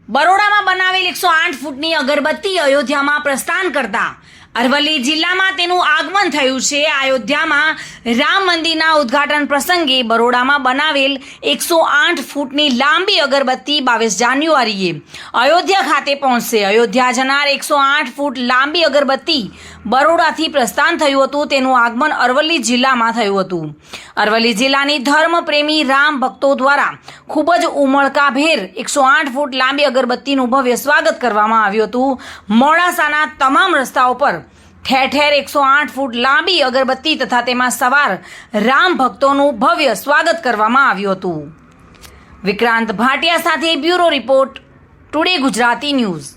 બરોડામાં બનાવેલ 108 ફૂટની અગરબત્તી અયોધ્યામાં પ્રસ્થાન કરતા અરવલ્લી જિલ્લામાં તેનું આગમન થયું છે। અયોધ્યામાં રામ મંદિરના ઉદ્ઘાટન પ્રસંગે બરોડામાં બનાવેલ 108 ફૂટની લાંબી અગરબત્તી 22 જાન્યુઆરીએ અયોધ્યા ખાતે પહોંચશે। અયોધ્યા જનાર 108 ફૂટ લાંબી અગરબત્તી બરોડાથી પ્રસ્થાન થયું હતું। તેનું આગમન અરવલ્લી જિલ્લામાં થયું હતું। અરવલ્લી જિલ્લાની ધર્મપ્રેમી રામ ભક્તો દ્વારા ખૂબ જ ઉમળકાભેર 108 ફૂટ લાંબી અગરબત્તીનું ભવ્ય સ્વાગત કરવામાં આવ્યું હતું। મોડાસાના તમામ રસ્તાઓ પર ઠેર ઠેર 108 ફૂટ લાંબી અગરબત્તી તથા તેમાં સવાર રામ ભક્તોનું ભવ્ય સ્વાગત કરવામાં આવ્યું હતું। વિક્રાંત ભાટિયા સાથે bureau report, today Gujarati news.